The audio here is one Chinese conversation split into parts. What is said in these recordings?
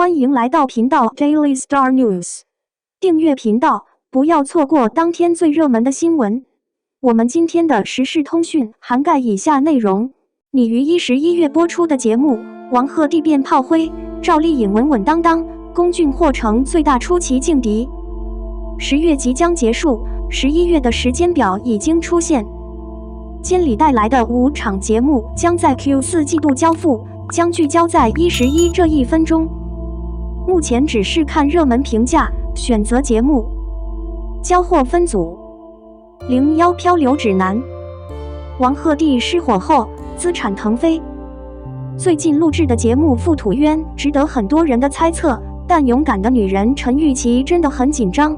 欢迎来到频道 Daily Star News， 订阅频道，不要错过当天最热门的新闻。我们今天的时事通讯涵盖以下内容：你于11月播出的节目，王鹤棣变炮灰，赵丽颖稳稳当当，龚俊或成最大出奇劲敌。10月即将结束，11月的时间表已经出现。监理带来的5场节目将在 Q4 季度交付，将聚焦在11这1分钟。目前只是看热门评价，选择节目。交货分组。01漂流指南。王鹤棣失火后，资产腾飞。最近录制的节目《覆土冤》值得很多人的猜测，但勇敢的女人陈钰琪真的很紧张。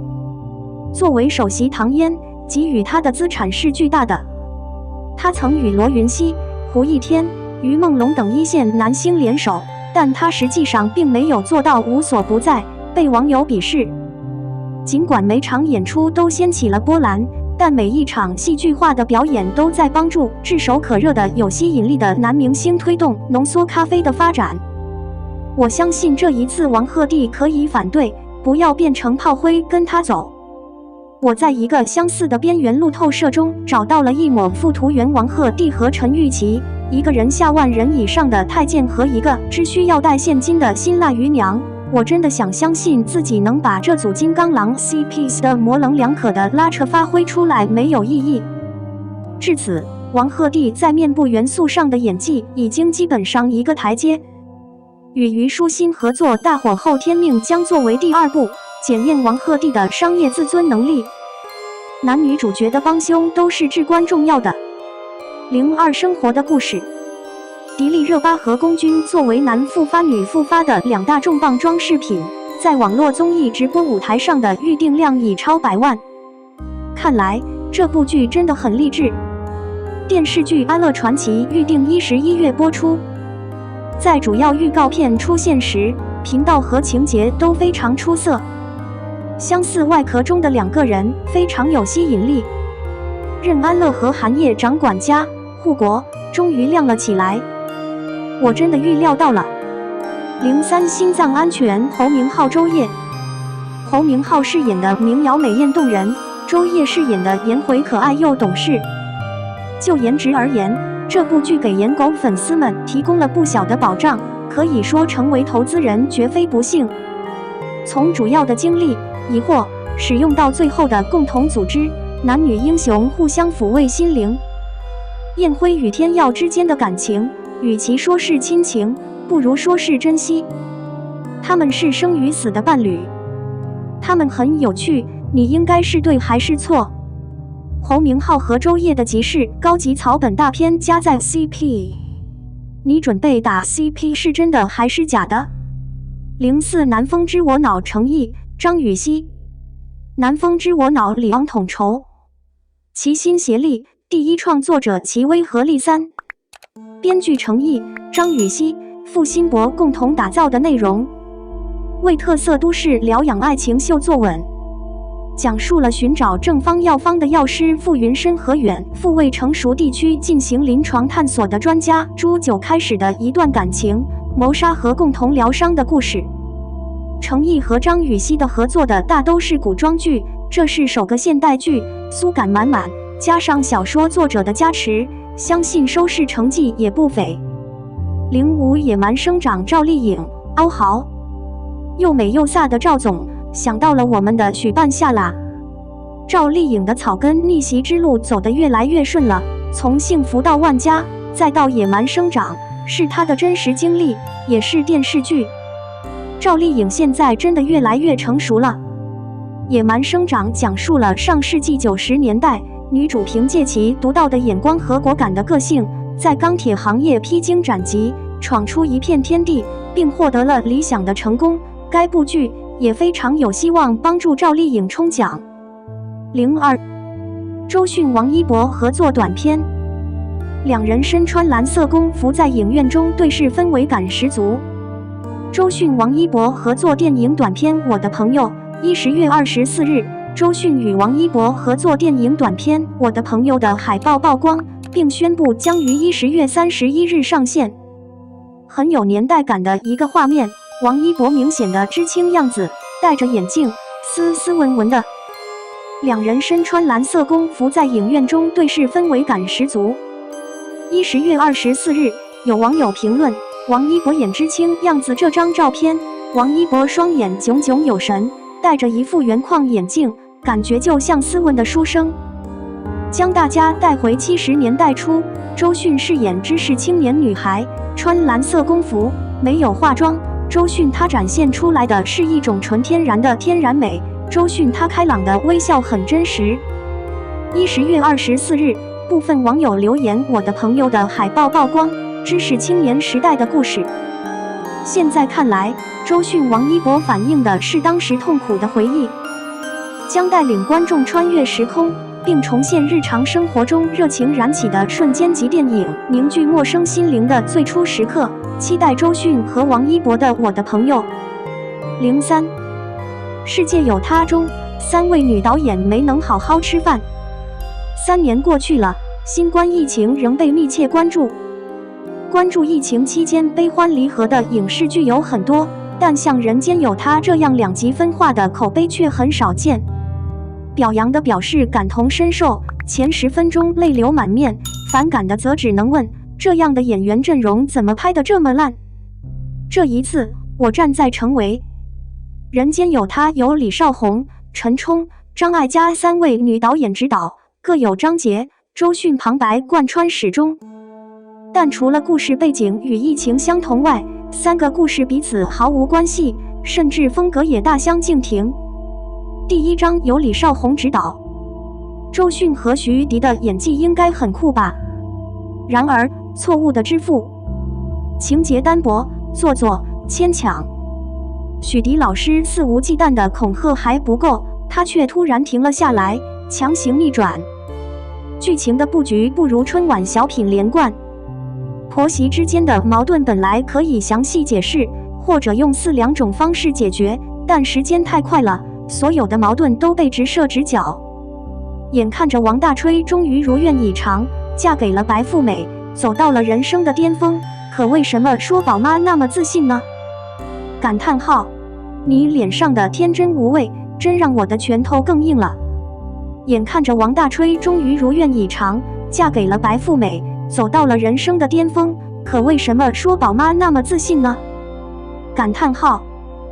作为首席唐嫣，给予她的资产是巨大的。她曾与罗云熙、胡一天、于梦龙等一线男星联手，但她实际上并没有做到无所不在，被网友鄙视。尽管每场演出都掀起了波澜，但每一场戏剧化的表演都在帮助炙手可热的有吸引力的男明星推动浓缩咖啡的发展。我相信这一次王鹤棣可以反对，不要变成炮灰跟他走。我在一个相似的边缘路透社中找到了一抹副图原王鹤棣和陈钰琪，一个人下万人以上的太监和一个只需要带现金的辛辣鱼娘。我真的想相信自己能把这组金刚狼 CPs 的模棱两可的拉扯发挥出来没有意义。至此，王鹤棣在面部元素上的演技已经基本上一个台阶。与虞书欣合作大火后天命将作为第2部，检验王鹤棣的商业自尊能力。男女主角的帮凶都是至关重要的。02生活的故事。迪丽热巴和龚俊作为男复发女复发的2大重磅装饰品，在网络综艺直播舞台上的预订量已超100万。看来这部剧真的很励志。电视剧《安乐传奇》预定11月播出。在主要预告片出现时，频道和情节都非常出色。相似外壳中的2个人非常有吸引力。任安乐和韩烨掌管家护国终于亮了起来。我真的预料到了。03心脏安全侯明昊周烨。侯明昊饰演的民谣美艳动人，周烨饰演的颜回可爱又懂事。就颜值而言，这部剧给颜狗粉丝们提供了不小的保障，可以说成为投资人绝非不幸。从主要的经历、疑惑使用到最后的共同组织，男女英雄互相抚慰心灵。燕辉与天耀之间的感情，与其说是亲情，不如说是珍惜。他们是生与死的伴侣。他们很有趣，你应该是对还是错？侯明昊和周烨的集市高级草本大片加在 CP， 你准备打 CP 是真的还是假的？04南风之我脑诚意张雨绮。南风之我脑里昂统筹，齐心协力，第一创作者齐薇和立三，编剧程毅、张雨绮、付辛博共同打造的内容，为特色都市疗养爱情秀作稳，讲述了寻找正方药方的药师傅云深和远赴未成熟地区进行临床探索的专家朱九开始的一段感情、谋杀和共同疗伤的故事。程毅和张雨绮的合作的大都是古装剧，这是首个现代剧，苏感满满，加上小说作者的加持，相信收视成绩也不菲。05野蛮生长赵丽颖、嗷豪。又美又飒的赵总想到了我们的许半夏啦。赵丽颖的草根逆袭之路走得越来越顺了，从幸福到万家，再到野蛮生长，是她的真实经历，也是电视剧。赵丽颖现在真的越来越成熟了。野蛮生长讲述了上世纪90年代，女主凭借其独到的眼光和果敢的个性，在钢铁行业披荆斩棘，闯出一片天地，并获得了理想的成功。该部剧也非常有希望帮助赵丽颖冲奖。02周迅王一博合作短片。2人身穿蓝色工服在影院中对视，氛围感十足。周迅王一博合作电影短片《我的朋友》10月24日，周迅与王一博合作电影短片《我的朋友》的海报曝光，并宣布将于10月31日上线。很有年代感的一个画面，王一博明显的知青样子，戴着眼镜，斯斯文文的。两人身穿蓝色工服在影院中对视，氛围感十足。10月24日，有网友评论王一博演知青样子这张照片，王一博双眼炯炯有神，戴着一副圆框眼镜，感觉就像斯文的书生。将大家带回70年代初，周迅饰演知识青年女孩，穿蓝色工服，没有化妆。周迅她展现出来的是一种纯天然的天然美，周迅她开朗的微笑很真实。10月24日，部分网友留言我的朋友的海报曝光，知识青年时代的故事。现在看来，周迅王一博反映的是当时痛苦的回忆，将带领观众穿越时空，并重现日常生活中热情燃起的瞬间及电影凝聚陌生心灵的最初时刻。期待周迅和王一博的《我的朋友》。03世界有他中3位女导演没能好好吃饭。3年过去了，新冠疫情仍被密切关注。关注疫情期间悲欢离合的影视剧有很多，但像《人间有他》这样2极分化的口碑却很少见。表扬的表示感同身受，前10分钟泪流满面；反感的则只能问，这样的演员阵容怎么拍得这么烂？这一次，我站在成为人间有他由李少红、陈冲、张艾嘉3位女导演指导，各有章节，周迅旁白贯穿始终。但除了故事背景与疫情相同外，3个故事彼此毫无关系，甚至风格也大相径庭。第1章由李少红指导，周迅和徐迪的演技应该很酷吧？然而，错误的支付，情节单薄、做作、牵强。许迪老师肆无忌惮的恐吓还不够，他却突然停了下来，强行逆转。剧情的布局不如春晚小品连贯。婆媳之间的矛盾本来可以详细解释，或者用4、2种方式解决，但时间太快了，所有的矛盾都被直射直角。眼看着王大吹终于如愿以偿，嫁给了白富美，走到了人生的巅峰，可为什么说宝妈那么自信呢？感叹号！你脸上的天真无畏，真让我的拳头更硬了。眼看着王大吹终于如愿以偿，嫁给了白富美，走到了人生的巅峰，可为什么说宝妈那么自信呢？感叹号！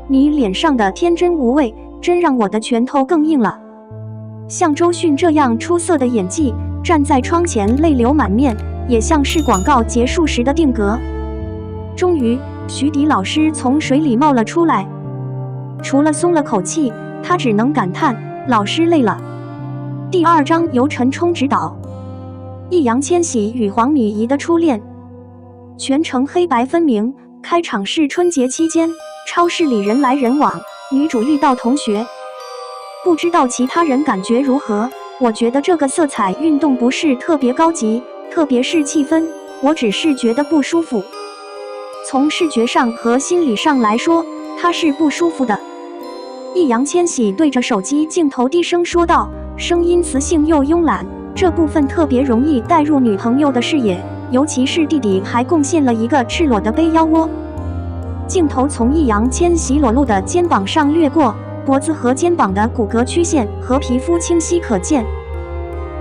你脸上的天真无畏，真让我的拳头更硬了。像周迅这样出色的演技，站在窗前泪流满面，也像是广告结束时的定格。终于，徐迪老师从水里冒了出来，除了松了口气，他只能感叹老师累了。第2章由陈冲执导，易烊千玺与黄米仪的初恋，全程黑白分明。开场是春节期间，超市里人来人往，女主遇到同学，不知道其他人感觉如何。我觉得这个色彩运动不是特别高级，特别是气氛，我只是觉得不舒服。从视觉上和心理上来说，他是不舒服的。易烊千玺对着手机镜头低声说道，声音磁性又慵懒，这部分特别容易带入女朋友的视野，尤其是弟弟还贡献了一个赤裸的背腰窝。镜头从易烊千玺裸露的肩膀上掠过，脖子和肩膀的骨骼曲线和皮肤清晰可见。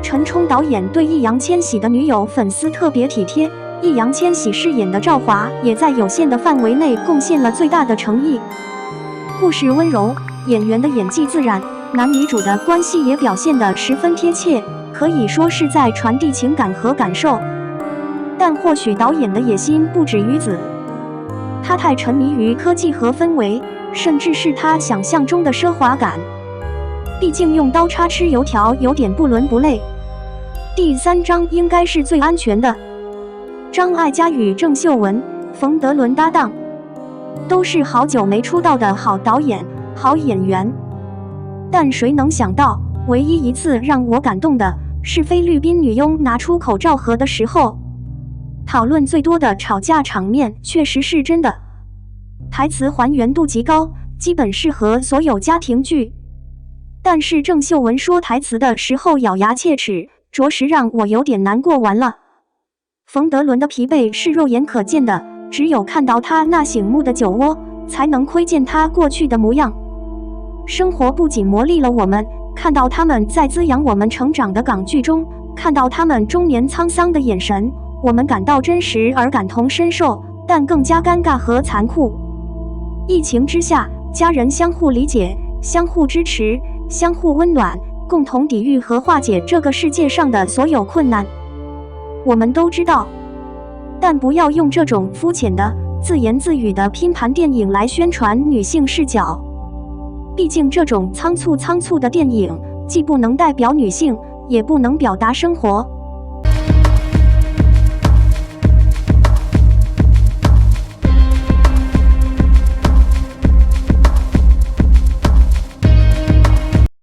陈冲导演对易烊千玺的女友粉丝特别体贴，易烊千玺饰演的赵华也在有限的范围内贡献了最大的诚意。故事温柔，演员的演技自然，男女主的关系也表现得十分贴切，可以说是在传递情感和感受。但或许导演的野心不止于此，他太沉迷于科技和氛围，甚至是他想象中的奢华感。毕竟用刀叉吃油条有点不伦不类。第3章应该是最安全的。张艾嘉与郑秀文、冯德伦搭档，都是好久没出道的好导演、好演员。但谁能想到，唯一一次让我感动的是菲律宾女佣拿出口罩盒的时候。讨论最多的吵架场面确实是真的，台词还原度极高，基本适合所有家庭剧。但是郑秀文说台词的时候咬牙切齿，着实让我有点难过。完了，冯德伦的疲惫是肉眼可见的，只有看到他那醒目的酒窝，才能窥见她过去的模样。生活不仅磨砺了我们，看到他们在滋养我们成长的港剧中，看到他们中年沧桑的眼神，我们感到真实而感同身受，但更加尴尬和残酷。疫情之下，家人相互理解，相互支持，相互温暖，共同抵御和化解这个世界上的所有困难。我们都知道，但不要用这种肤浅的自言自语的拼盘电影来宣传女性视角。毕竟这种仓促的电影，既不能代表女性，也不能表达生活。